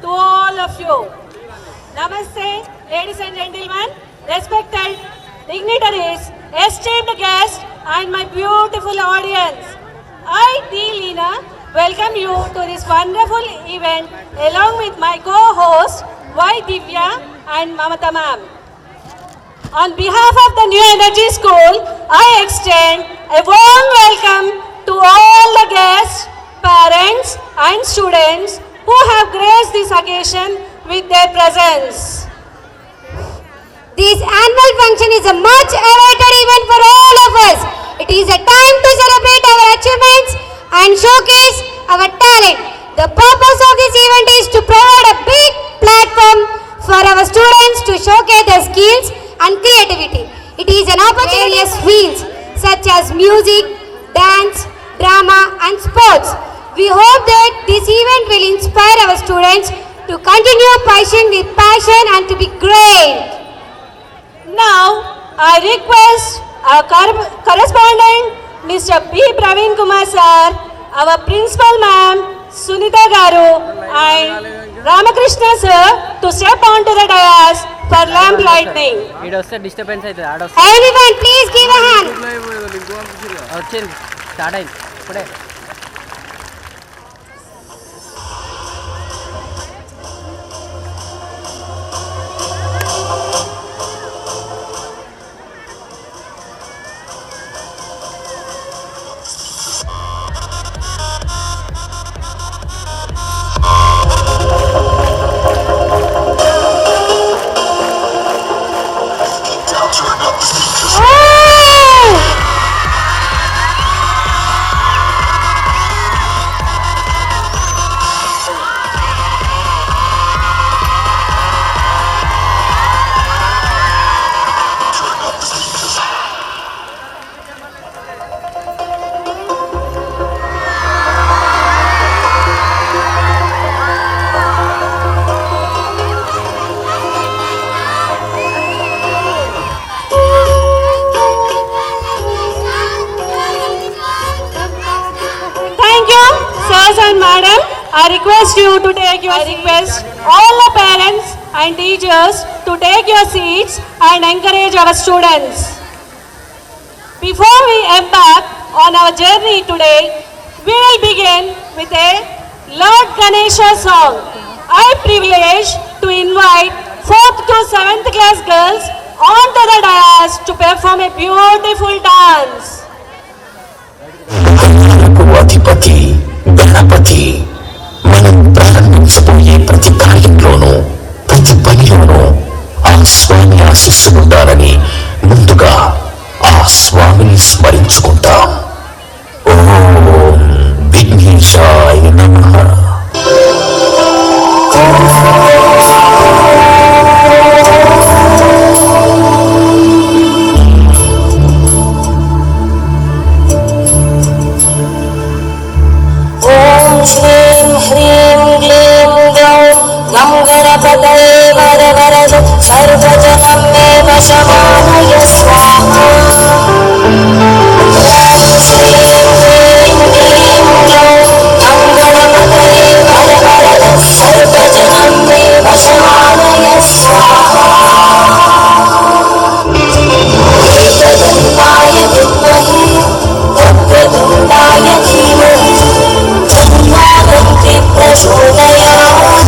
to all of you. Namaste, ladies and gentlemen, respected dignitaries, esteemed guests, and my beautiful audience. I, D. Leena, welcome you to this wonderful event along with my co-host Y. Divya and Mamata ma'am. On behalf of the New Energy School, I extend a warm welcome to all the guests, parents and students who have graced this occasion with their presence. This annual function is a much awaited event for all of us. It is a time to celebrate our achievements and showcase our talent. The purpose of this event is to provide a big platform for our students to showcase their skills and creativity. It is an opportunity in various fields such as music, dance, drama and sports. We hope that this event will inspire our students to continue pursuing with passion and to be great. Now, I request our correspondent, Mr. B. Praveen Kumar sir, our principal ma'am, Sunita Garu, and Ramakrishna sir to step onto the dais for lamp lighting. Everyone, please give a hand. I request you to take your request all the parents and teachers to take your seats and encourage our students. Before we embark on our journey today, we will begin with a Lord Ganesha song. I privilege to invite 4th to 7th class girls onto the dais to perform a beautiful dance. మనం ప్రారంభించబోయే ప్రతి కార్యంలోనూ ప్రతి పనిలోనూ ఆ స్వామి ఆశీస్సులుండాలని ముందుగా ఆ స్వామిని స్మరించుకుంటాం. ఓం విఘ్నేశాయ నమః. सर्वजनं मे वशमानय स्वाहा। श्रीं ह्रीं क्लीं ग्लौं गं गणपतये वरवरद सर्वजनं मे वशमानय स्वाहा। एकदन्ताय विद्महे वक्रतुण्डाय धीमहि तन्नो प्रचोदयात्।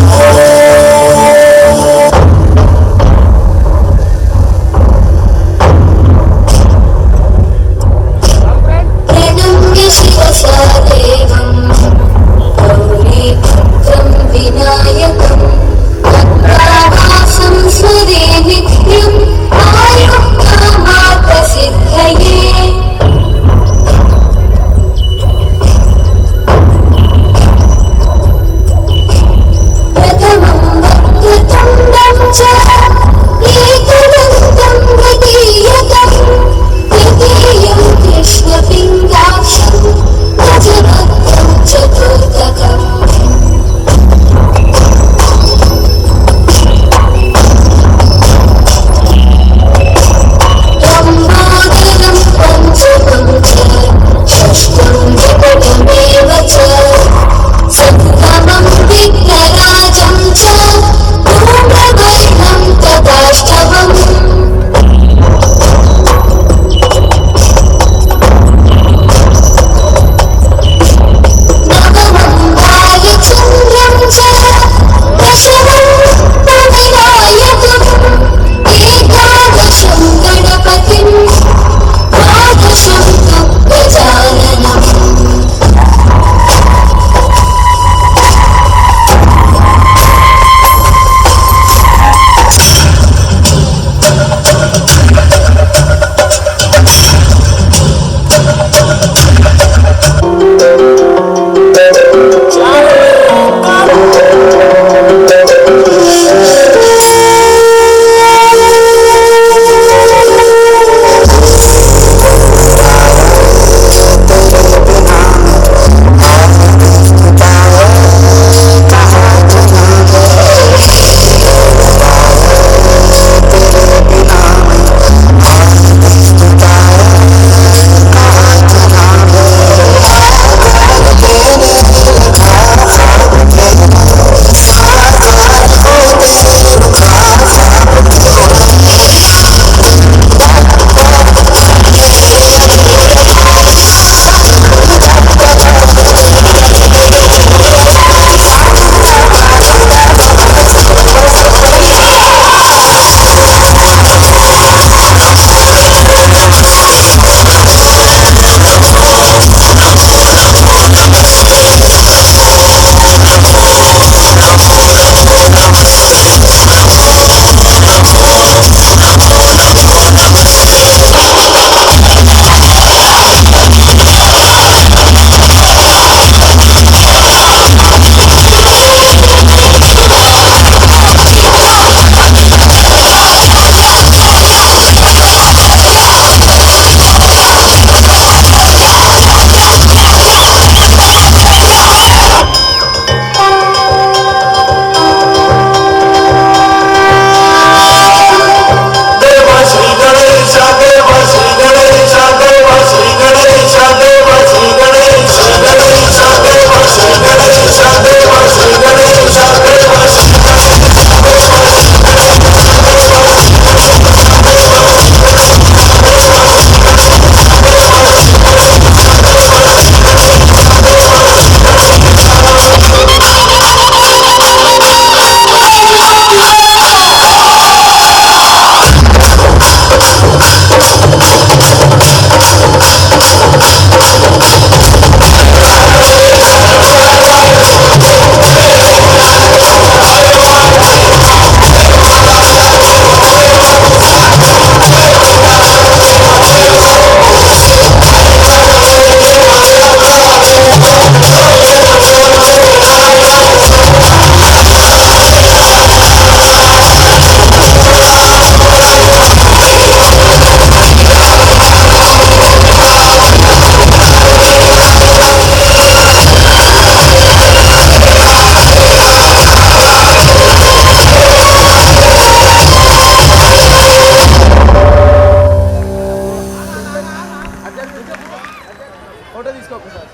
ఫోటో తీసుకో ఒకసారి.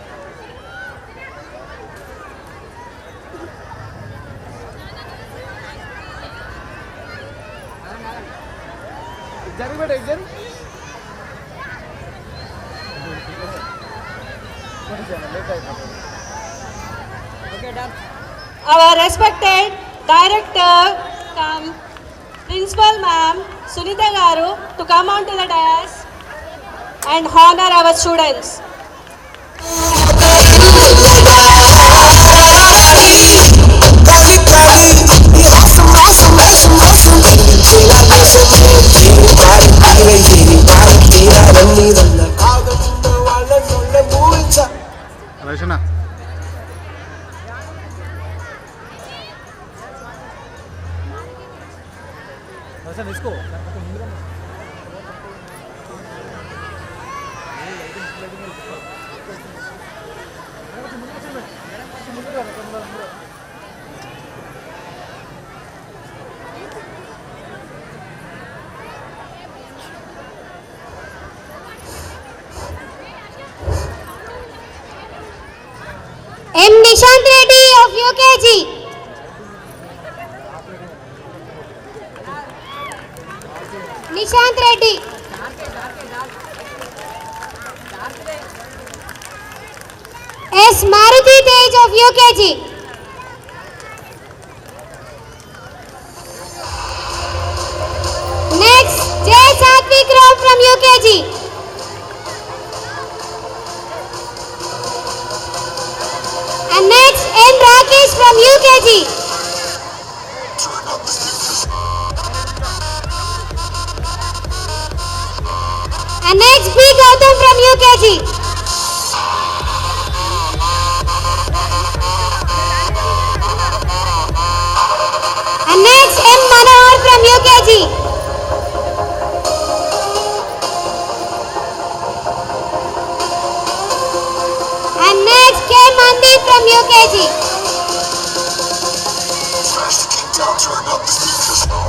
జరిగి exam Our respected director, principal ma'am Sunita Garu to come on to the dais and honor our students. రచన తీసుకో M. Nishant Reddy of UKG. Nishant Reddy. S. Maruti Tej of UKG. Next, J. Satvik Rao from UKG. And next, N. Rakesh from UKG. And next, B. Gautam from UKG. And next, M. Manohar from UKG. And next, K. Mandeep from UKG.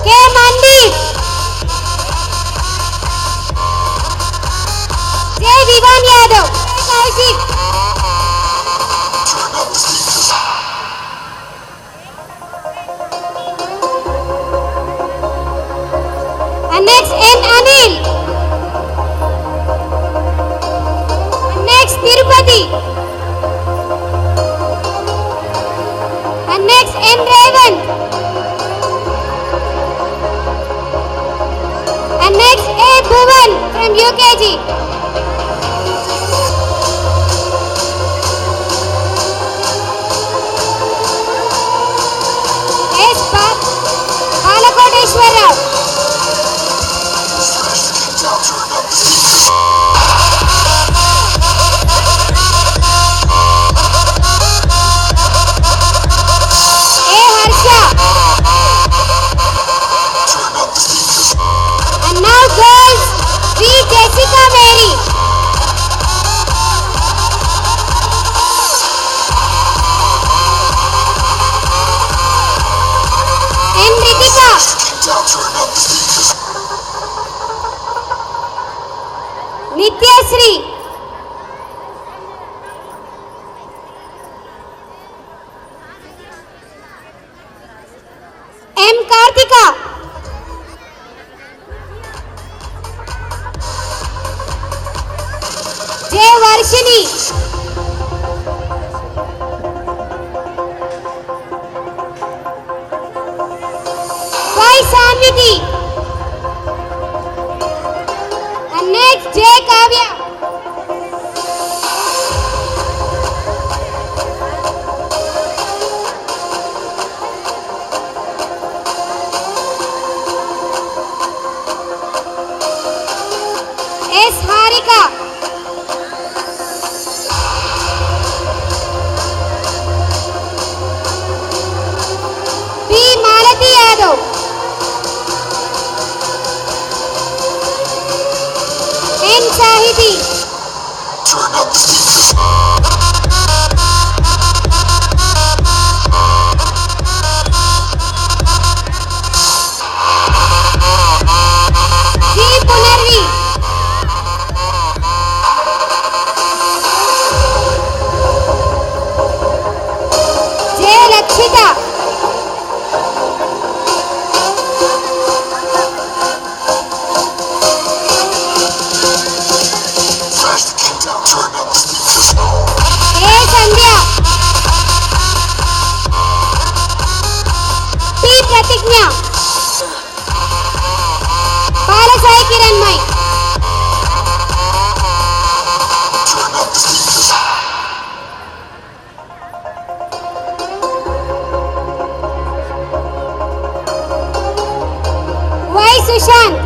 K. Mandeep. J. Vivan Yadav. Kaushik. And next, N. Anil. And next, Tirupati. And next, N. Revant. And next, A. Bhuvan from UKG. S. Balakoteshwar Rao. A. Harsha. And now girls, B. Jessica Mary. N. Ritika. Nityasri. M. Karthika. J. Varshini. Y. Sanviti. And next, J. Kavya. S. Harika. B. Malati Yadav. Kavitha. A Sandhya. P ప్రతిజ్ఞ. Balasai Kiranmay. Why Sushant.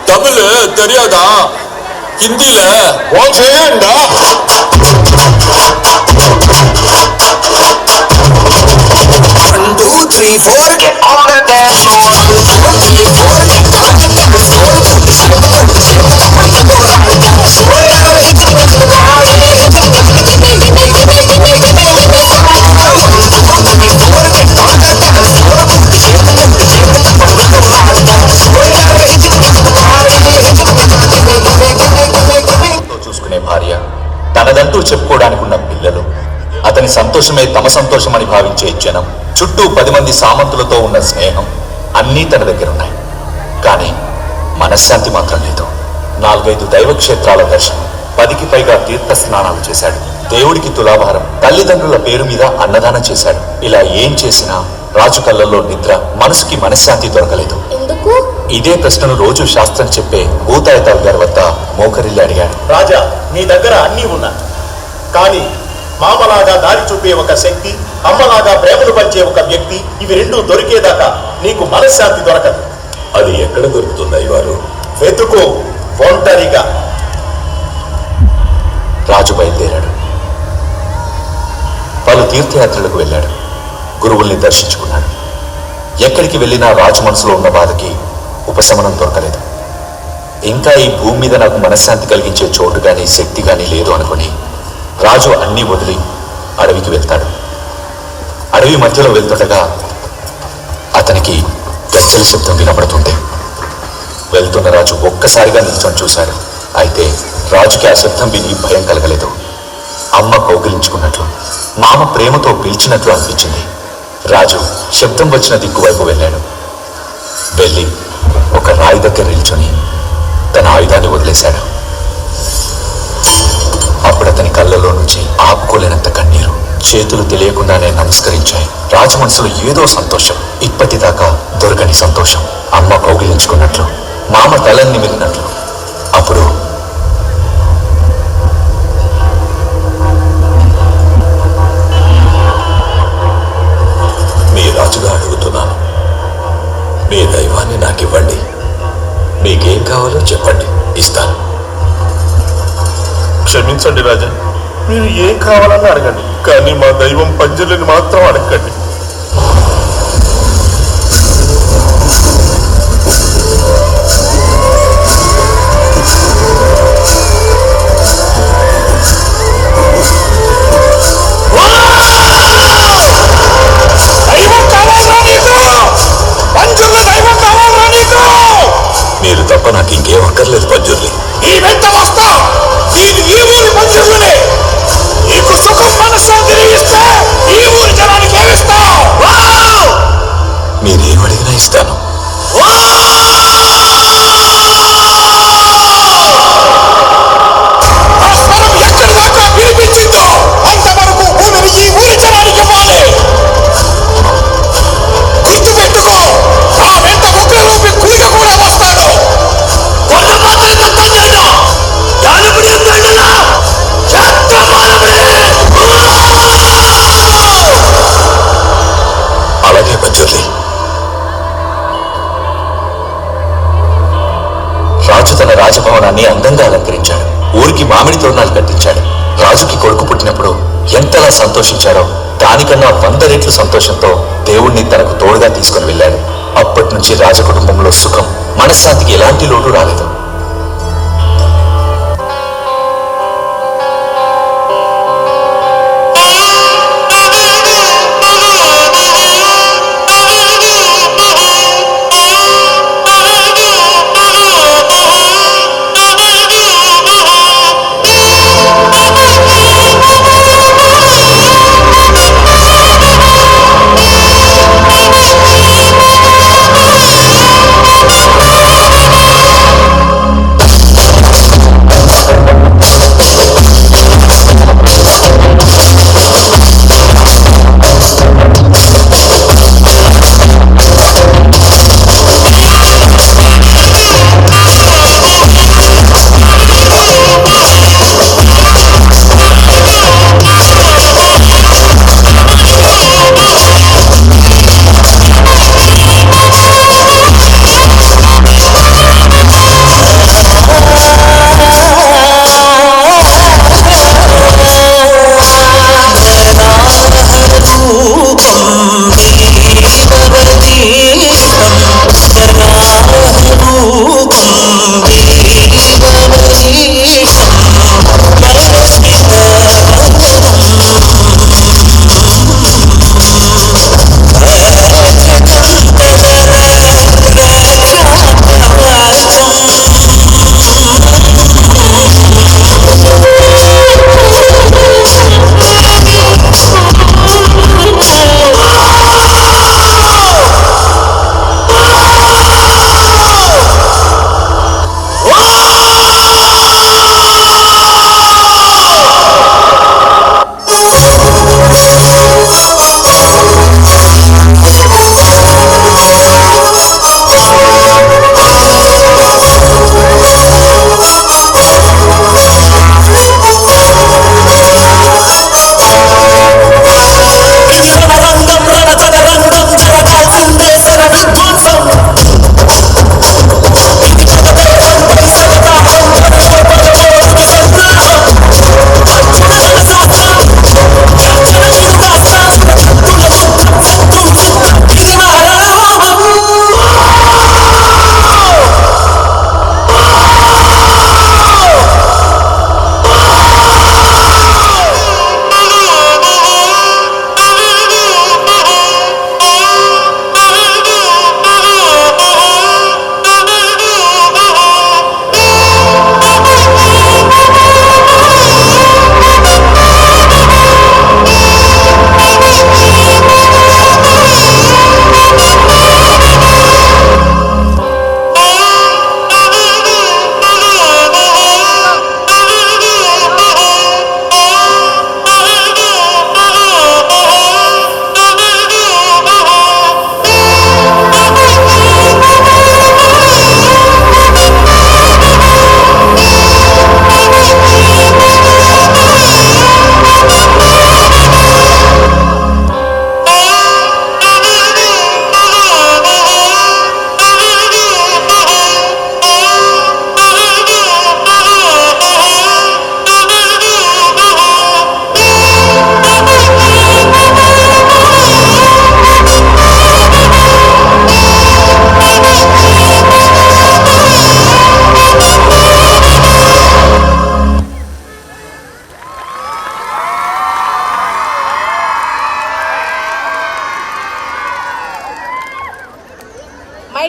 Tamil தெரியாதா? ஹிந்தில 1 second. 1 2 3 4 Get on the dance floor. 1 2 3 4 get on the dance floor. చూసుకునే భార్య, తనదంటూ చెప్పుకోవడానికి ఉన్న పిల్లలు, అతని సంతోషమే తమ సంతోషమని భావించే జనం, చుట్టూ 10 మంది సామంతులతో ఉన్న స్నేహం అన్నీ తన దగ్గర ఉన్నాయి. కానీ మనశ్శాంతి మాత్రం లేదు. 4-5 దైవ క్షేత్రాల దర్శనం, 10కి పైగా తీర్థ స్నానాలు చేశాడు. దేవుడికి తులాభారం, తల్లిదండ్రుల పేరు మీద అన్నదానం చేశాడు. ఇలా ఏం చేసినా రాజు కళ్ళల్లో నిద్ర, మనసుకి మనశ్శాంతి దొరకలేదు. ఎందుకు? ఇదే ప్రశ్నను రోజు శాస్త్రం చెప్పే భూతాయతాల్ గారి వద్ద మోకరిల్లి అడిగాడు. రాజా, నీ దగ్గర అన్నీ ఉన్నా, కానీ మామలాగా దారి చూపే ఒక శక్తి, అమ్మలాగా ప్రేమను పంచే ఒక వ్యక్తి, ఇవి రెండూ దొరికేదాకా నీకు మనశ్శాంతి దొరకదు. అది ఎక్కడ దొరుకుతుంది అయ్యవారు? వెతుకు, ఒంటరిగా. రాజు బయలుదేరాడు. పలు తీర్థయాత్రలకు వెళ్ళాడు. గురువుల్ని దర్శించుకున్నాడు. ఎక్కడికి వెళ్ళినా రాజు మనసులో ఉన్న బాధకి ఉపశమనం దొరకలేదు. ఇంకా ఈ భూమి మీద నాకు మనశ్శాంతి కలిగించే చోటు కానీ శక్తి కానీ లేదు అనుకుని రాజు అన్నీ వదిలి అడవికి వెళ్తాడు. అడవి మధ్యలో వెళ్తుండగా అతనికి గజ్జల శబ్దం వినపడుతుంది. వెళ్తున్న రాజు ఒక్కసారిగా నిల్చొని చూశాడు. అయితే రాజుకి ఆ శబ్దం విని భయం కలగలేదు. అమ్మ కౌగిలించుకున్నట్లు, మామ ప్రేమతో పిలిచినట్లు అనిపించింది. రాజు శబ్దం వచ్చిన దిక్కు వైపు వెళ్ళాడు. వెళ్ళి ఒక రాయి దగ్గర నిల్చొని తన ఆయుధాన్ని వదిలేశాడు. అప్పుడు అతని కళ్ళలో నుంచి ఆపుకోలేనంత కన్నీరు, చేతులు తెలియకుండానే నమస్కరించాయి. రాజు మనసులో ఏదో సంతోషం, ఇప్పటిదాకా దొరకని సంతోషం. అమ్మ కౌగిలించుకున్నట్లు, మామ తలని నిమిరినట్లు. అప్పుడు మీ రాజుగా అడుగుతున్నాను, మీ దైవాన్ని నాకివ్వండి. మీకేం కావాలో చెప్పండి, ఇస్తాను. క్షమించండి రాజా, మీరు ఏం కావాలన్నా అడగండి, కానీ మా దైవం పంజరుని మాత్రం అడగండి. మీరు తప్ప నాకు ఇంకేం అక్కర్లేదు పంజుర్లి. ఈ వెంట వస్తా, నేను ఈ ఊరి పంజరులే. నీకు సుఖం మనశ్శాంతిని ఇస్తే ఈ ఊరి జనానికి ఏమిస్తావు? మీరేం అడిగినా ఇస్తాను. ఆ స్వరం ఎక్కడి దాకా వినిపించిందో అంతవరకు భూమిని ఈ ఊరి జనానికి ఇవ్వాలి. గుర్తుపెట్టుకో, నా వెంట ఉగ్రరూపి కూలిక కూడా వస్తాడు. అలాగే పంజుర్లి. రాజు తన రాజభవనాన్ని అందంగా అలంకరించాడు. ఊరికి మామిడి తోరణాలు కట్టించాడు. రాజుకి కొడుకు పుట్టినప్పుడు ఎంతలా సంతోషించారో దానికన్నా 100 రెట్లు సంతోషంతో దేవుణ్ణి తనకు తోడుగా తీసుకుని వెళ్ళాడు. అప్పటి నుంచి రాజకుటుంబంలో సుఖం, మనశ్శాంతికి ఎలాంటి లోటు రాలేదు.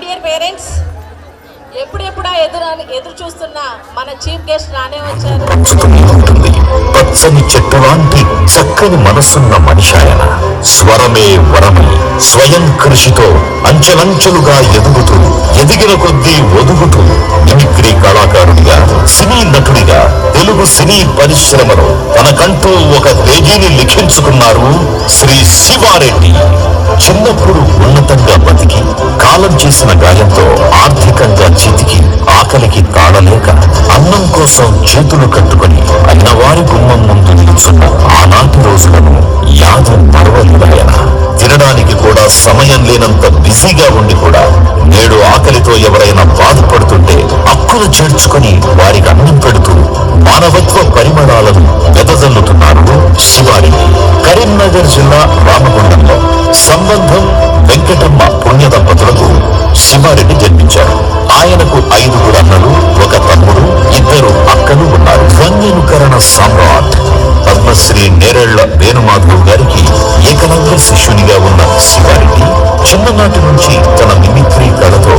డియర్ పేరెంట్స్, ఎప్పుడెప్పుడా ఎదురు చూస్తున్న మన చీఫ్ గెస్ట్ రానే వచ్చారు. పంచుకుని ఉంటుంది పచ్చని చెట్టు లాంటి చక్కని మనసున్న మనిషి ఆయన. స్వరమే వరమే స్వయం కృషితో అంచెలంచెలుగా ఎదుగుతూ ఎదిగిన కొద్దీ ఒదుగుతూ మిమిక్రీ కళాకారుడిగా సినీ నటుడిగా తెలుగు సినీ పరిశ్రమలో తనకంటూ ఒక తేజీని లిఖించుకున్నారు శ్రీ శివారెడ్డి. చిన్నప్పుడు ఉన్నతంగా బతికి కాలం చేసిన గాయంతో ఆర్థికంగా చితికి ఆకలికి తాళలేక అన్నం కోసం చేతులు కట్టుకొని అన్నవారి గుమ్మం ముందు నిల్చున్న ఆనాటి రోజులను యాదం మరవలేదాయన. తినడానికి కూడా సమయం లేనంత బిజీగా ఉండి కూడా నేడు ఆకలితో ఎవరైనా బాధపడుతుంటే హక్కులు చేర్చుకొని వారికి అన్నం పెడుతూ మానవత్వ పరిమళాలను వెదజల్లుతున్నారు శివారెడ్డి. కరీంనగర్ జిల్లా రామగుండంలో సంబంధం వెంకటమ్మ పుణ్య దంపతులకు శివారెడ్డి జన్మించారు. ఆయనకు 5 అన్నలు, 1 తమ్ముడు, 2 అక్కలు ఉన్నారు. వ్యంగ్యానుకరణ సామ్రాట్ పద్మశ్రీ నేరేళ్ల వేణుమాధవ్ గారికి ఏకలవ్య శిష్యునిగా ఉన్న శివారెడ్డి చిన్ననాటి నుంచి తన మిమిక్రీ కళతో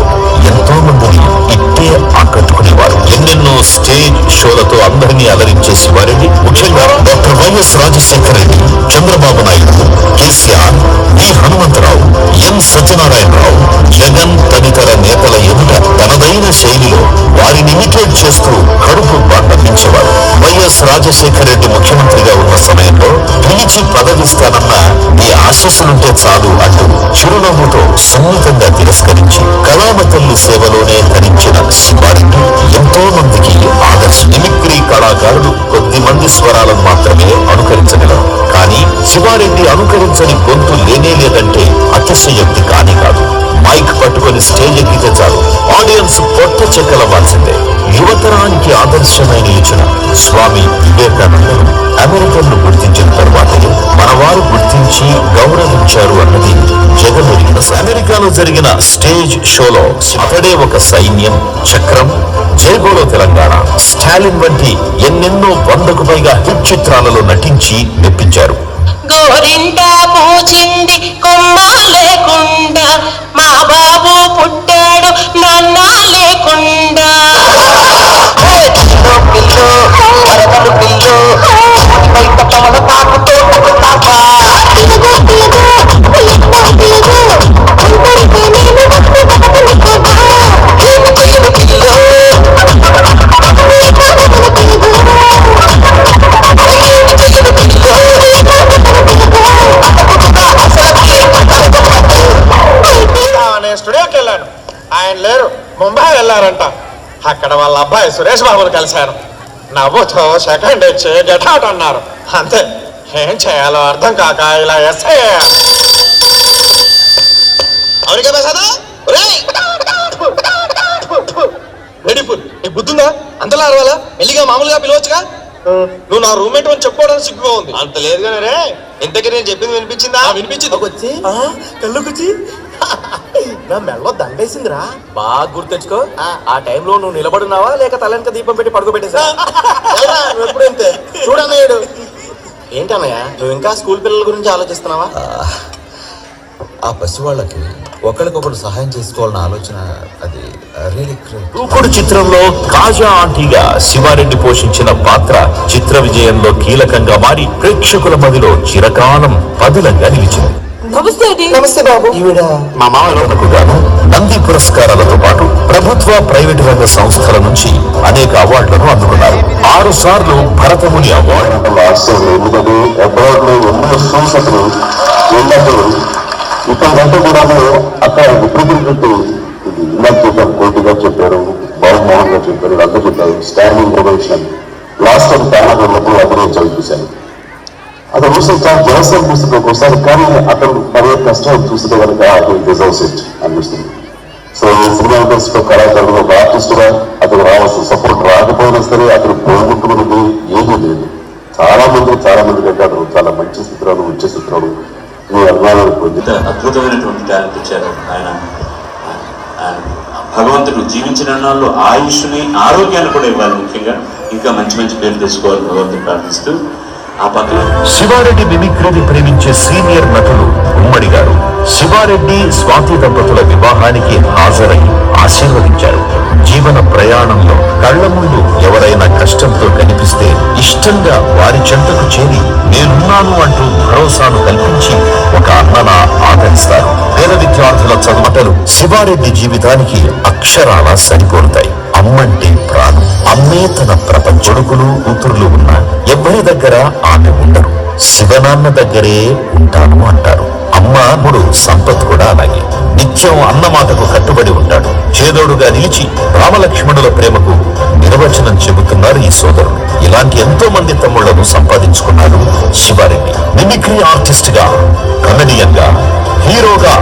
ఎంతో మందిని ఇట్టే ఆకట్టుకునేవారు. ఎన్నెన్నో స్టేజ్ షోలతో అందరినీ అలరించే శివారెడ్డి ముఖ్యంగా డాక్టర్ వైఎస్ రాజశేఖర రెడ్డి, చంద్రబాబు నాయుడు, కేసీఆర్, వి హనుమంతరావు, ఎం సత్యనారాయణరావు, జగన్ తదితర నేతల ఎదుట తనదైన శైలిలో వారిని ఇమిటేట్ చేస్తూ కడుపు బంధించేవారు. వైఎస్ రాజశేఖర రెడ్డి ముఖ్యమంత్రిగా ఉన్న సమయంలో పిలిచి పదవిస్తానన్న నీ ఆశీస్సులుంటే చాలు అంటూ చిరునవ్వుతో సున్నితంగా తిరస్కరించి కళామ తల్లి సేవలోనే ధరించిన శివారెడ్డి ఎంతో మందికి ఆదర్శ. మిమిక్రీ కళాకారులు కొద్ది మంది స్వరాలను మాత్రమే అనుకరించగలరు. కానీ శివారెడ్డి అనుకరించని గొంతు లేనే లేదంటే అతిశయోక్తి కానే కాదు. మైక్ పట్టుకొని స్టేజ్ ఎక్కితే చాలు ఆడియన్స్ పొట్ట చెక్కలవ్వాల్సిందే. యువతరానికి ఆదర్శమైన ఇచ్చిన స్వామి వివేకానందను అమెరికన్లు గుర్తించిన తర్వాతే మనవారు గుర్తించి గౌరవించారు అన్నది జగమెరిగిన. అమెరికాలో జరిగిన స్టేజ్ షోలో అతడే ఒక సైన్యం, చక్రం, జైబోలో తెలంగాణ, స్టాలిన్ వంటి ఎన్నెన్నో 100కు పైగా హిట్ చిత్రాలలో నటించి మెప్పించారు. గోరింట పూచింది కొమ్మ లేకుండా, మా బాబు పుట్టాడు నాన్న లేకుండా. పిల్లో వరదలు పిల్లో బయట పవన పాకుతో స్టూడియోకి వెళ్ళాను, ఆయన లేరు, ముంబై వెళ్ళారంట. అక్కడ వాళ్ళ అబ్బాయి సురేష్ బాబుని కలిశాను. నవ్వుతో సెకండ్ ఇచ్చి గెట్ అవుట్ అన్నారు. అంతే, ఏం చేయాలో అర్థం కాక ఇలా ఎస్ఐ రెడీఫుల్. నీకు బుద్ధుందా? అంతలా అరవాలా? మెల్లిగా మామూలుగా పిలవచ్చుగా. నువ్వు నా రూమ్మేట్ అని చెప్పుకోవడానికి సిగ్గుగా ఉంది. అంత లేదు కానీ రే, ఇంతకీ నేను చెప్పింది వినిపించిందా? వినిపించింది. వచ్చి కళ్ళుకొచ్చి నా మెడలో దండేసిందిరా. బాగా గుర్తెచ్చుకో, ఆ టైంలో నువ్వు నిలబడున్నావా లేక తలెనక దీపం పెట్టి పడుకోబెట్టేసా? ఎప్పుడైతే చూడన్నాడు. ఏంటన్నయ్య, నువ్వు ఇంకా స్కూల్ పిల్లల గురించి ఆలోచిస్తున్నావా? ఆ పసివాళ్ళకి ఒకరికొకరు సహాయం చేసుకోవాలన్న ఆలోచన అది దూకుడు చిత్రంలో కాజా ఆంటీగా శివారెడ్డి పోషించిన పాత్ర చిత్ర విజయంలో కీలకంగా మారి ప్రేక్షకుల మదిలో చిరకాలం పదిలంగా నిలిచింది. నమస్తే బాబు. ఈవిడ మా మామలకు గాను నంది పురస్కారాలతో పాటు ప్రభుత్వ ప్రైవేటు రంగ సంస్థల నుంచి అనేక అవార్డులను అందుకున్నారు. 6 సార్లు భరతముని అవార్డు. ఎందుకంటే అబ్రాడ్లో ఎన్నో సంస్థలు ఉన్నప్పుడు ఇక్కడంటే కూడా అక్కడ రిప్రజెంటేటివ్ ఇందాక చెప్పారు, కోటి గారు చెప్పారు, బాబుమోహన్ గారు చెప్పారు, వీళ్ళంతా చెప్పారు. Standing ovation last time panel ఉన్నప్పుడు అభినయించాలి చూశాను. అతను చూస్తే చాలా జలసం అనిపిస్తుంది ఒక్కోసారి, కానీ అతను మరే కష్టం చూస్తే కనుక అతను డిజర్వ్స్ ఇట్ అనిపిస్తుంది. సో సినిమా ఇండస్ట్రీలో కళాకారుడు ఒక ఆర్టిస్టుగా అతను రావాల్సిన సపోర్ట్ రాకపోయినా సరే అతను పోగొట్టుకున్నది ఏమీ లేదు. చాలా మంది కంటే అతను చాలా మంచి చిత్రాలు, వచ్చే చిత్రాలు మీ అభిమానాలు పొంది అద్భుతమైనటువంటి టాలెంట్ ఇచ్చారు ఆయన. భగవంతుడు జీవించిన నాళ్ళు ఆయుష్ని, ఆరోగ్యాన్ని కూడా ఇవ్వాలి. ముఖ్యంగా ఇంకా మంచి మంచి పేరు తెచ్చుకోవాలి భగవంతుడు ప్రార్థిస్తూ. ఆ పక్కన శివారెడ్డి మిమిక్రీని ప్రేమించే సీనియర్ నటులు ఉమ్మడి గారు, శివారెడ్డి స్వాతి దంపతుల వివాహానికి హాజరై ఆశీర్వదించారు. జీవన ప్రయాణంలో కళ్ల ముందు ఎవరైనా కష్టంతో కనిపిస్తే ఇష్టంగా వారి చెంతకు చేరి నేనున్నాను అంటూ భరోసాను కల్పించి ఒక అన్నలా ఆదరిస్తారు. పేద విద్యార్థుల చదువుటలు శివారెడ్డి జీవితానికి అక్షరాల సరిపోతాయి. అమ్మంటే ప్రాణం. అమ్మే తన ప్రపంచ. కొడుకులు కూతుర్లు ఉన్నా ఎవరి దగ్గర ఆమె ఉండరు. శివనాన్న దగ్గరే ఉంటాను అంటారు. అమ్మ అప్పుడు సంపత్ కూడా అలాగే నిత్యం అన్నమాటకు కట్టుబడి ఉంటాడు. చేదోడుగా నిలిచి రామలక్ష్మణుల ప్రేమకు నిర్వచనం చెబుతున్నారు ఈ సోదరుడు. ఇలాంటి ఎంతో మంది తమ్ముళ్లను సంపాదించుకున్నాడు శివారెడ్డి. మిమిక్రీ ఆర్టిస్ట్ గా, కమెడియన్ గా, హీరోగా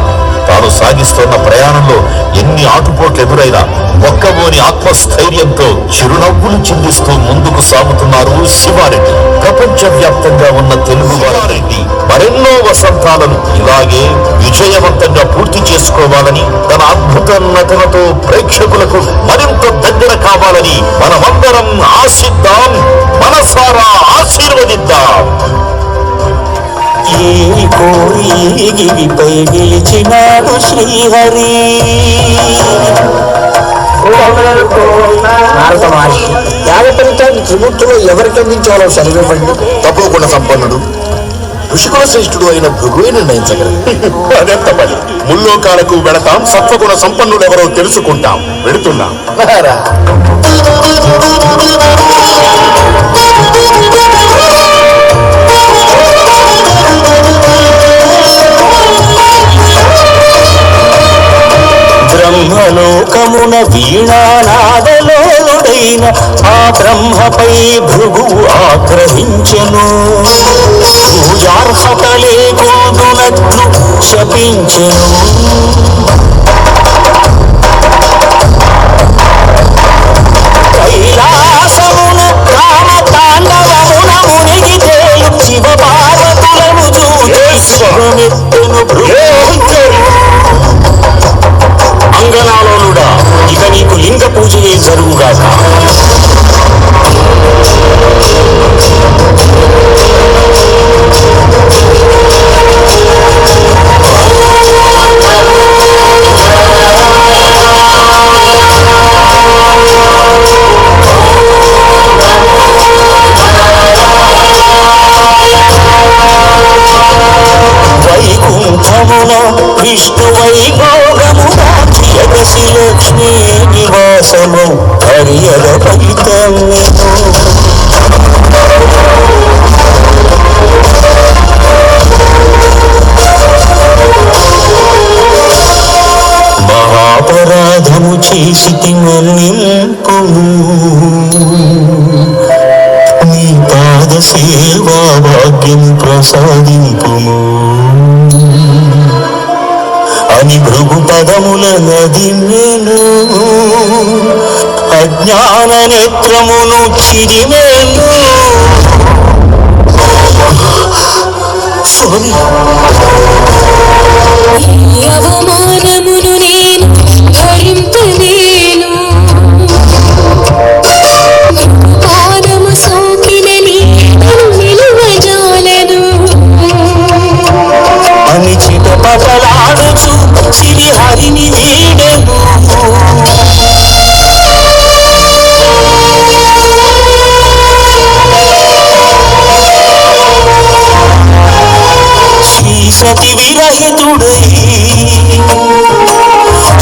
తాను సాగిస్తున్న ప్రయాణంలో ఎన్ని ఆటుపోట్లు ఎదురైనా మొక్కబోని ఆత్మస్థైర్యంతో చిరునవ్వులు చిందిస్తూ ముందుకు సాగుతున్నారు శివారెడ్డి. ప్రపంచ వ్యాప్తంగా ఉన్న తెలుగు వారెడ్డి మరెన్నో వసంతాలను ఇలాగే విజయవంతంగా పూర్తి చేసుకోవాలని, తన అద్భుత నటనతో ప్రేక్షకులకు మరింత దగ్గర కావాలని మనమందరం ఆశిద్దాం, మనసారా ఆశీర్వదిద్దాం. ఈ కోరిగిరిపై గెలిచినాడు శ్రీహరి. నారద మహర్షి త్యాగపరితాన్ని త్రిమూర్తులు ఎవరికి అందించాలో సరివ్వండి. తపోగుణ సంపన్నుడు, ఋషికుల శ్రేష్ఠుడు అయిన భృగువే నిర్ణయించగలరు. అదెంత పని. ముల్లోకాలకు వెళతాం, సత్వగుణ సంపన్నుడెవరో తెలుసుకుంటాం. వెళుతున్నాం. బ్రహ్మలోకమున వీణానాదలోనుడైన ఆ బ్రహ్మపై భృగువు ఆగ్రహించెను. పూజార్హత లేకుండునట్లు శపించెను. కైలాసమున రామ తాండవమున మునిగి తేలు శివ పార్వతులను చూసి శివమెత్తెను భృగు. అంగనాలోనుడా, ఇక నీకు లింగ పూజయే జరుగుగాక. వైకుంఠమున విష్ణు వైభోగమున జగసి లక్ష్మీ నివాసము హరియల ఫలితము. మహాపరాధము చేసి మన్నింపుము. నీ పాద సేవా భాగ్యం ప్రసాదింపుము అని భృగు పదముల నదిమేను. అజ్ఞాన నేత్రమును చిరిమేను. స్వామి, అవమానమును నేను భరింపలేను. పాదము సోకినని నిలువజాలను అని చిటపటలాడుచు శ్రీహరిని వీడెను. శ్రీ సతి విరహితుడై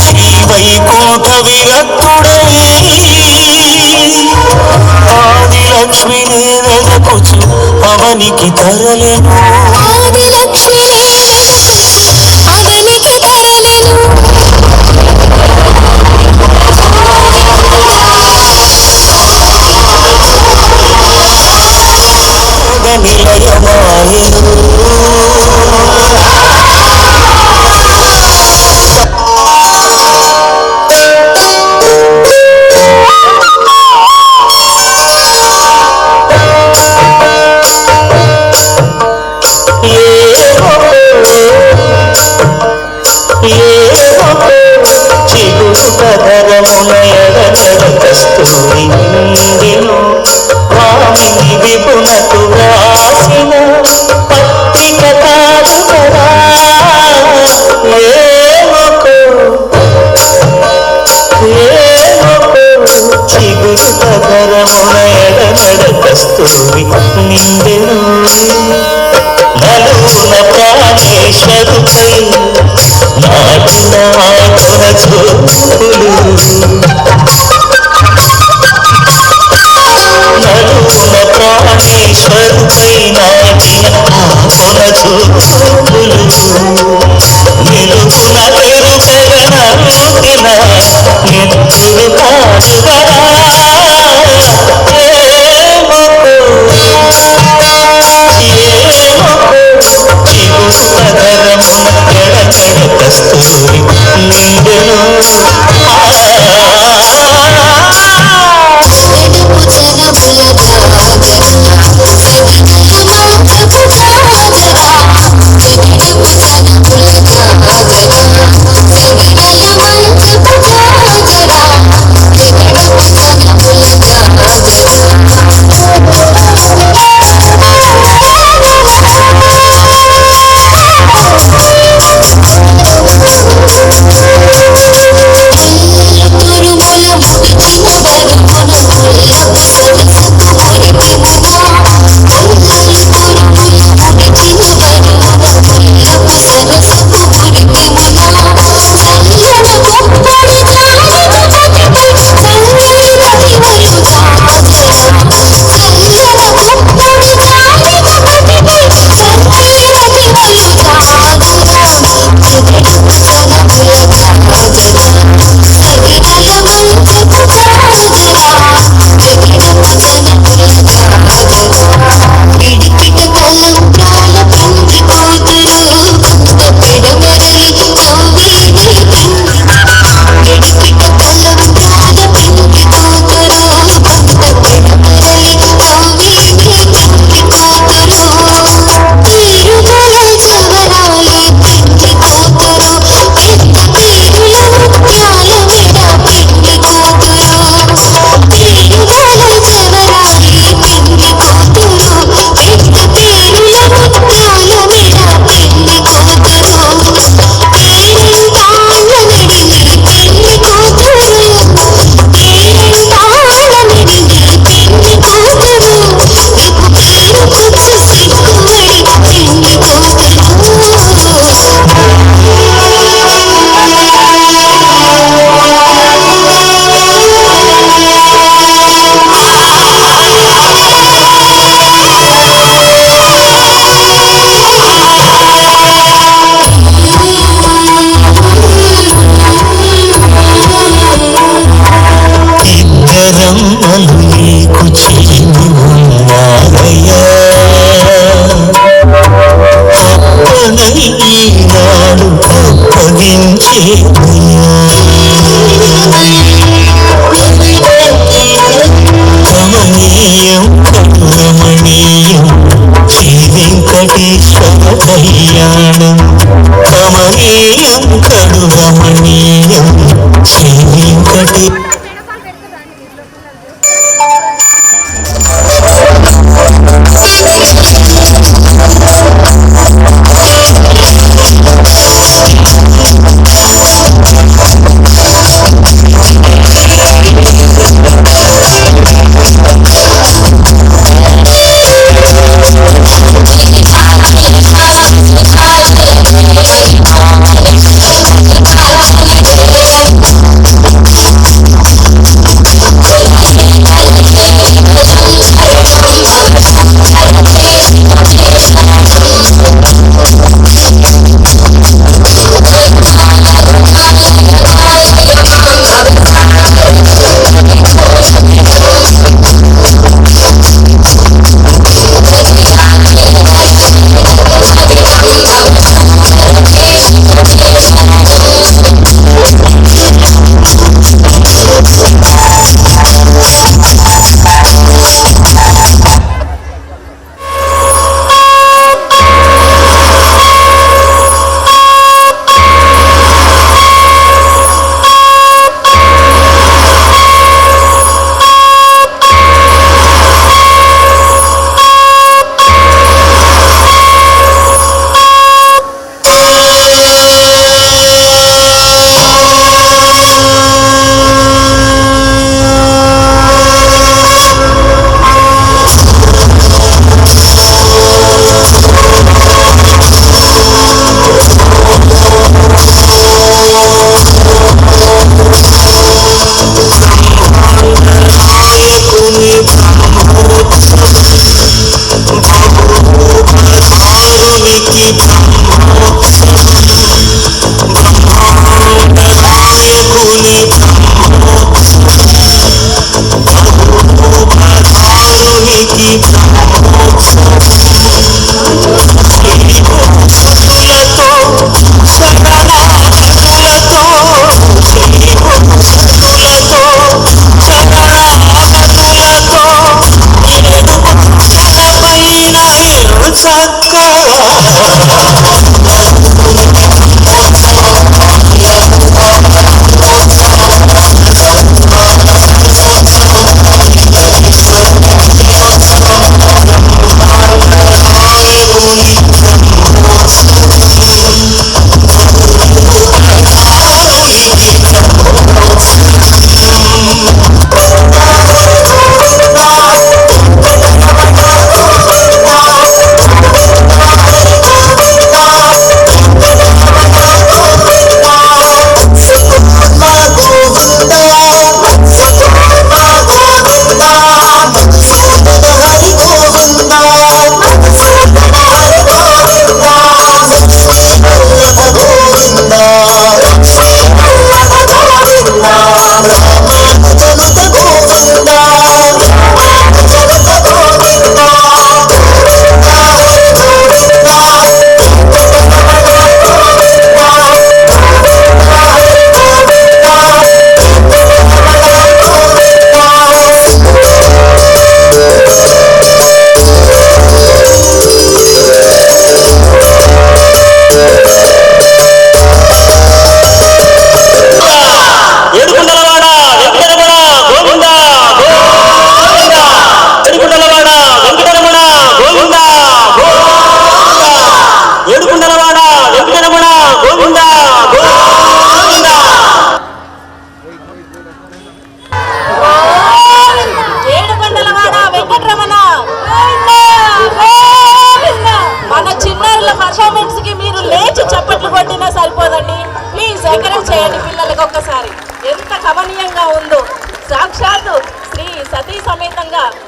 శ్రీ వైకుంఠ విరక్తుడై ఆది లక్ష్మిని వెదకుచు అవనికి తరలెను. ఆది లక్ష్మి అవనికి తరలెను. నిలయమాయెను. చిగురు కదరమున ఎడచెడ కస్తూరి నిండెను. వామిని విపునకు రాసిన పత్రిక కాదు కదా. రమణీయం రమణీయం శ్రీ వెంకటేశ్వర కళ్యాణం కమనీయం కడు రమణీయం శ్రీ వెంకటే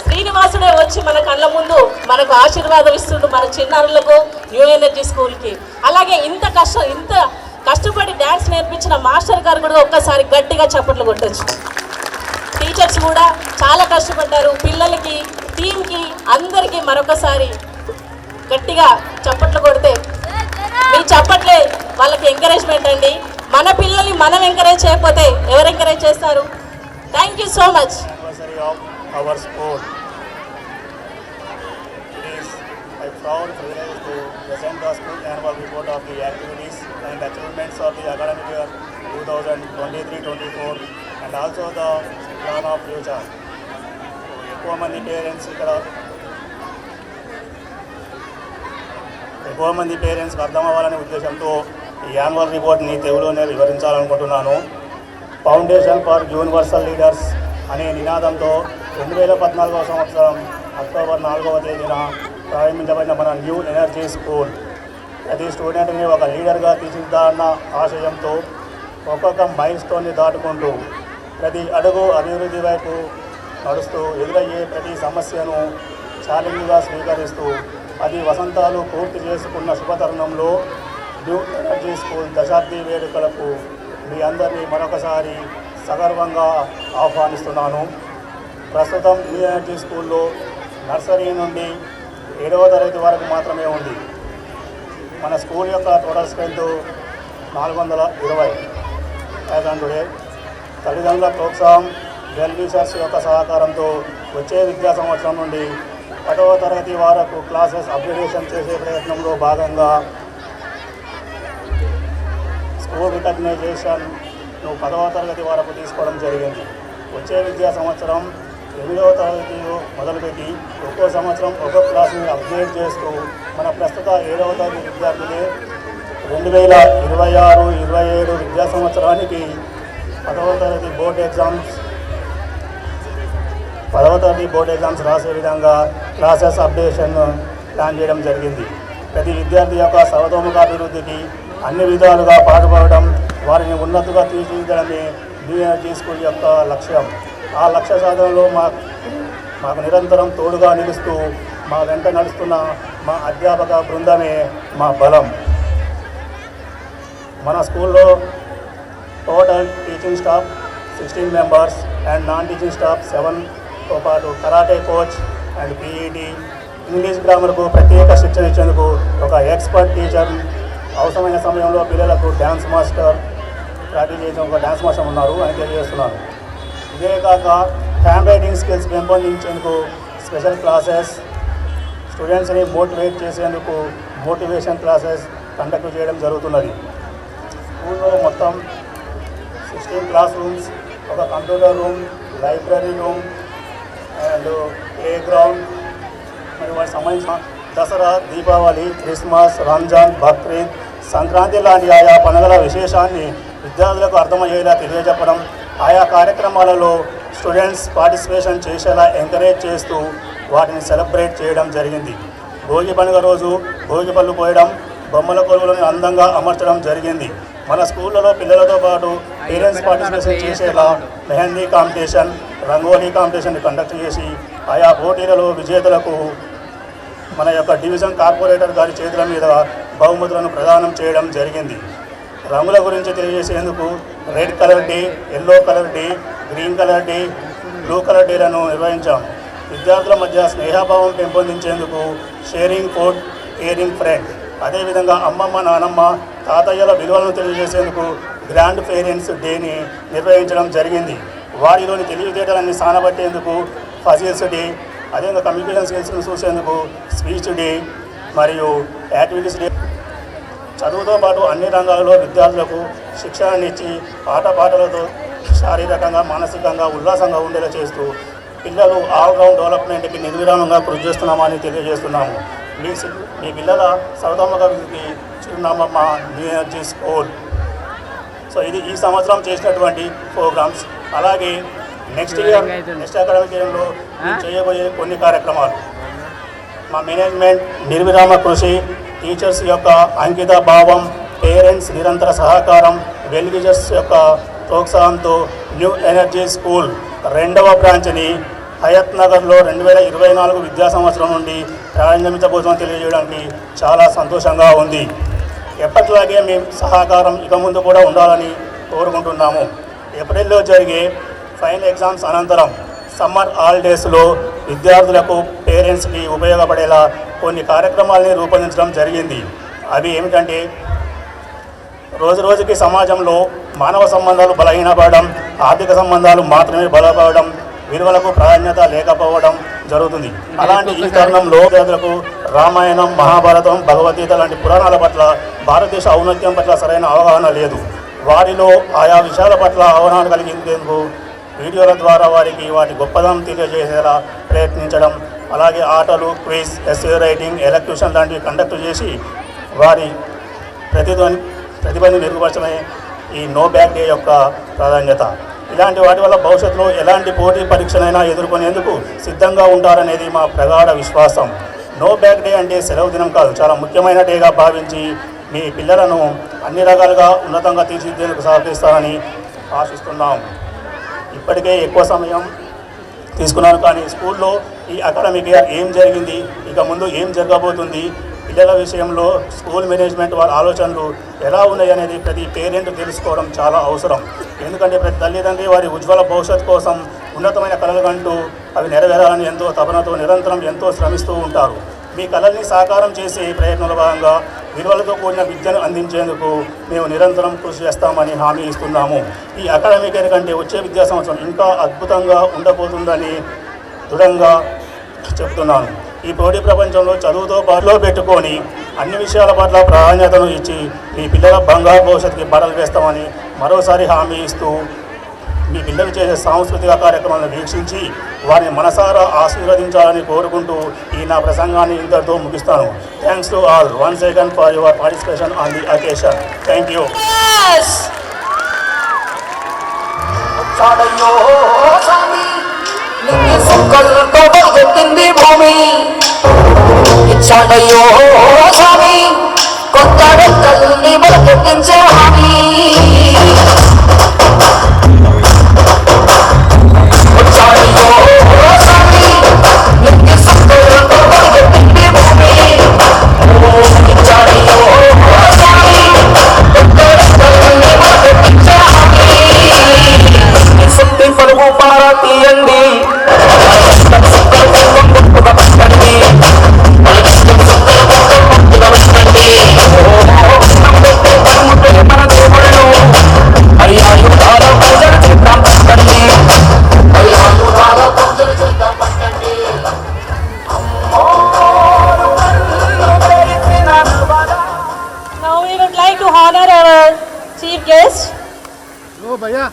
శ్రీనివాసుడే వచ్చి మన కళ్ళ ముందు మనకు ఆశీర్వాదం ఇస్తుండు మన చిన్నారులకు న్యూ ఎనర్జీ స్కూల్కి. అలాగే ఇంత కష్టపడి డ్యాన్స్ నేర్పించిన మాస్టర్ గారు కూడా ఒక్కసారి గట్టిగా చప్పట్లు కొట్టచ్చు. టీచర్స్ కూడా చాలా కష్టపడ్డారు. పిల్లలకి, టీంకి, అందరికీ మరొకసారి గట్టిగా చప్పట్లు కొడితే మీ చప్పట్లే వాళ్ళకి ఎంకరేజ్మెంట్ అండి. మన మనం ఎంకరేజ్ చేయకపోతే ఎవరు ఎంకరేజ్ చేస్తారు? Thank you so much. Our sport. It is a proud privilege to present the school annual report of the activities and achievements of the academic year 2023-24 and also the plan of future. ఎక్కువ మంది పేరెంట్స్కి అర్థం అవ్వాలనే ఉద్దేశంతో ఈ annual రిపోర్ట్ని తెలుగులోనే వివరించాలనుకుంటున్నాను. Foundation for universal leaders అనే నినాదంతో 2014 సంవత్సరం అక్టోబర్ 4వ తేదీన ప్రారంభించబడిన మన న్యూ ఎనర్జీ స్కూల్ ప్రతి స్టూడెంట్ని ఒక లీడర్గా తీర్చిదిద్దాలన్న ఆశయంతో ఒక్కొక్క మైల్ స్టోన్ని దాటుకుంటూ ప్రతి అడుగు అభివృద్ధి వైపు నడుస్తూ ఎదురయ్యే ప్రతి సమస్యను ఛాలెంజ్గా స్వీకరిస్తూ 10 వసంతాలు పూర్తి చేసుకున్న శుభతరుణంలో న్యూ ఎనర్జీ స్కూల్ దశాబ్ది వేడుకలకు మీ అందరినీ మరొకసారి సగర్వంగా ఆహ్వానిస్తున్నాను. ప్రస్తుతం న్యూ ఎనర్జీ స్కూల్లో నర్సరీ నుండి 7వ తరగతి వరకు మాత్రమే ఉంది. మన స్కూల్ యొక్క టోటల్ స్ట్రెంత్ 420. టుడే తల్లిదండ్రుల ప్రోత్సాహం, వెల్ విషర్స్ యొక్క సహకారంతో వచ్చే విద్యా సంవత్సరం నుండి 10వ తరగతి వరకు క్లాసెస్ అప్గ్రేడేషన్ చేసే ప్రయత్నంలో భాగంగా స్కూల్ రికగ్నైజేషన్ను 10వ తరగతి వరకు తీసుకోవడం జరిగింది. వచ్చే విద్యా సంవత్సరం 8వ తరగతిలో మొదలుపెట్టి ఒక్కో సంవత్సరం ఒక్కో క్లాసుని అప్గ్రేడ్ చేస్తూ మన ప్రస్తుత 7వ తరగతి విద్యార్థులే 2026-27 విద్యా సంవత్సరానికి 10వ తరగతి బోర్డ్ ఎగ్జామ్స్ రాసే విధంగా క్లాసెస్ అప్డేషన్ ప్లాన్ చేయడం జరిగింది. ప్రతి విద్యార్థి యొక్క సర్వతోముఖాభివృద్ధికి అన్ని విధాలుగా పాటుపడడం, వారిని ఉన్నతిగా తీర్చిదిద్దడమే న్యూ ఎనర్జీ స్కూల్ యొక్క లక్ష్యం. ఆ లక్ష్య సాధనలో మాకు నిరంతరం తోడుగా నిలుస్తూ మా వెంట నడుస్తున్న మా అధ్యాపక బృందమే మా బలం. మన స్కూల్లో total teaching staff 16 members and non teaching staff 7తో పాటు karate coach and PET, English గ్రామర్కు ప్రత్యేక శిక్షణ ఇచ్చేందుకు ఒక ఎక్స్పర్ట్ టీచర్, అవసరమైన సమయంలో పిల్లలకు డ్యాన్స్ మాస్టర్ ప్రాక్టీస్ చేసిన ఒక డ్యాన్స్ మాస్టర్ ఉన్నారు అని తెలియజేస్తున్నాను. ఇదే కాక హ్యాండ్ రైటింగ్ స్కిల్స్ పెంపొందించేందుకు స్పెషల్ క్లాసెస్, స్టూడెంట్స్ని మోటివేట్ చేసేందుకు మోటివేషన్ క్లాసెస్ కండక్ట్ చేయడం జరుగుతున్నది. స్కూల్లో మొత్తం 16 క్లాస్ రూమ్స్, ఒక computer room, library room and playground మరియు వాటికి సంబంధించిన దసరా, దీపావళి, క్రిస్మస్, రంజాన్, బక్రీద్, సంక్రాంతి లాంటి ఆయా పండుగల విశేషాన్ని విద్యార్థులకు అర్థమయ్యేలా తెలియజెప్పడం, ఆయా కార్యక్రమాలలో స్టూడెంట్స్ పార్టిసిపేషన్ చేసేలా ఎంకరేజ్ చేస్తూ వాటిని సెలబ్రేట్ చేయడం జరిగింది. భోగి పండుగ రోజు భోగి పళ్ళు పోయడం, బొమ్మల కొలువులను అందంగా అమర్చడం జరిగింది. మన స్కూళ్ళలో పిల్లలతో పాటు పేరెంట్స్ పార్టిసిపేషన్ చేసేలా mehndi competition, rangoli competition conduct చేసి ఆయా పోటీలలో విజేతలకు మన యొక్క డివిజన్ కార్పొరేటర్ గారి చేతుల మీద బహుమతులను ప్రదానం చేయడం జరిగింది. రంగుల గురించి తెలియజేసేందుకు red colour day, yellow colour day, green colour day, blue colour డేలను నిర్వహించాం. విద్యార్థుల మధ్య స్నేహభావం పెంపొందించేందుకు షేరింగ్ ఫుడ్, కేరింగ్ ఫ్రెండ్, అదేవిధంగా అమ్మమ్మ, నానమ్మ, తాతయ్యల విలువలను తెలియజేసేందుకు గ్రాండ్ పేరెంట్స్ డేని నిర్వహించడం జరిగింది. వారిలోని తెలివితేటలన్నీ సానబట్టేందుకు ఫజిల్స్ డే, అదేవిధంగా కమ్యూనికేషన్ స్కిల్స్ను చూసేందుకు స్పీచ్ డే మరియు యాక్టివిటీస్ డే. చదువుతో పాటు అన్ని రంగాలలో విద్యార్థులకు శిక్షణనిచ్చి ఆటపాటలతో శారీరకంగా, మానసికంగా ఉల్లాసంగా ఉండేలా చేస్తూ పిల్లలు ఆల్రౌండ్ డెవలప్మెంట్కి నిర్విరామంగా కృషి చేస్తున్నామని తెలియజేస్తున్నాము. మీ పిల్లల సర్వతోముఖాభివృద్ధికి చిరునామా మా న్యూ ఎనర్జీ స్కూల్. సో ఇది ఈ సంవత్సరం చేసినటువంటి ప్రోగ్రామ్స్. అలాగే నెక్స్ట్ అకాడమిక్ ఇయర్లో చేయబోయే కొన్ని కార్యక్రమాలు. మా మేనేజ్మెంట్ నిర్విరామ కృషి, టీచర్స్ యొక్క అంకిత భావం, పేరెంట్స్ నిరంతర సహకారం, వెల్ విషర్స్ యొక్క ప్రోత్సాహంతో న్యూ ఎనర్జీ స్కూల్ 2వ బ్రాంచ్ని హయత్ నగర్లో 2024 విద్యా సంవత్సరం నుండి ప్రారంభించబోతుందని తెలియజేయడానికి చాలా సంతోషంగా ఉంది. ఎప్పటిలాగే మీ సహకారం ఇక ముందు కూడా ఉండాలని కోరుకుంటున్నాము. ఏప్రిల్లో జరిగే ఫైనల్ ఎగ్జామ్స్ అనంతరం సమ్మర్ హాలిడేస్లో విద్యార్థులకు, పేరెంట్స్కి ఉపయోగపడేలా కొన్ని కార్యక్రమాలని రూపొందించడం జరిగింది. అవి ఏమిటంటే రోజు రోజుకి సమాజంలో మానవ సంబంధాలు బలహీనపడడం, ఆర్థిక సంబంధాలు మాత్రమే బలపడడం, విలువలకు ప్రాధాన్యత లేకపోవడం జరుగుతుంది. అలాంటి ఈ తరుణంలో విద్యార్థులకు రామాయణం, మహాభారతం, భగవద్గీత లాంటి పురాణాల పట్ల, భారతదేశ ఔన్నత్యం పట్ల సరైన అవగాహన లేదు. వారిలో ఆయా విషయాల పట్ల అవగాహన కలిగించేందుకు వీడియోల ద్వారా వారికి వాటి గొప్పదనం తెలియజేసేలా ప్రయత్నించడం, అలాగే ఆటలు, క్విజ్, ఎస్సే రైటింగ్, ఎలక్యూషన్ లాంటివి కండక్ట్ చేసి వారి ప్రతిభని మెరుగుపరచడమే ఈ నో బ్యాక్ డే యొక్క ప్రాధాన్యత. ఇలాంటి వాటి వల్ల భవిష్యత్తులో ఎలాంటి పోటీ పరీక్షనైనా ఎదుర్కొనేందుకు సిద్ధంగా ఉంటారనేది మా ప్రగాఢ విశ్వాసం. నో బ్యాక్ డే అంటే సెలవు దినం కాదు, చాలా ముఖ్యమైన డేగా భావించి మీ పిల్లలను అన్ని రకాలుగా ఉన్నతంగా తీర్చిదిద్దేందుకు సహకరిస్తారని ఆశిస్తున్నాం. ఇప్పటికే ఎక్కువ సమయం తీసుకున్నాను, కానీ స్కూల్లో ఈ అకాడమిక్ ఇయర్ ఏం జరిగింది, ఇక ముందు ఏం జరగబోతుంది, పిల్లల విషయంలో స్కూల్ మేనేజ్మెంట్ వారి ఆలోచనలు ఎలా ఉన్నాయి అనేది ప్రతి పేరెంట్ తెలుసుకోవడం చాలా అవసరం. ఎందుకంటే ప్రతి తల్లిదండ్రి వారి ఉజ్వల భవిష్యత్తు కోసం ఉన్నతమైన కలలు కంటూ అవి నెరవేరాలని ఎంతో తపనతో నిరంతరం ఎంతో శ్రమిస్తూ ఉంటారు. మీ కళల్ని సాకారం చేసే ప్రయత్నంలో భాగంగా విలువలతో కూడిన విద్యను అందించేందుకు మేము నిరంతరం కృషి చేస్తామని హామీ ఇస్తున్నాము. ఈ అకాడమిక్ ఇయర్ కంటే వచ్చే విద్యా సంవత్సరం ఇంకా అద్భుతంగా ఉండబోతుందని దృఢంగా చెప్తున్నాను. ఈ పోటీ ప్రపంచంలో చదువుతో పాటులో పెట్టుకొని అన్ని విషయాల పట్ల ప్రాధాన్యతను ఇచ్చి మీ పిల్లల బంగారు భవిష్యత్తుకి బడలు వేస్తామని మరోసారి హామీ ఇస్తూ మీ పిల్లలు చేసే సాంస్కృతిక కార్యక్రమాలను వీక్షించి వారిని మనసారా ఆశీర్వదించాలని కోరుకుంటూ ఈ నా ప్రసంగాన్ని ఇంతటితో ముగిస్తాను. Thanks to all once again for your participation on the occasion. Thank you. భూమి ఇచ్చాడయ్యో స్వామి, కొత్త రెక్కల్ని బలకెత్తించే హామీ. వచ్చాడయ్యో స్వామి, నిన్ను సుక్కలతో బలకెత్తింది భూమి. ఇచ్చాడయ్యో స్వామి, కొత్త రెక్కల్ని బలకెత్తించే హామీ. శక్తి పరుగు పారా తీయండి, Now we would like to honor our chief guest. ओ भैया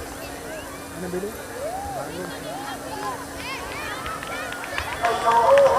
Oh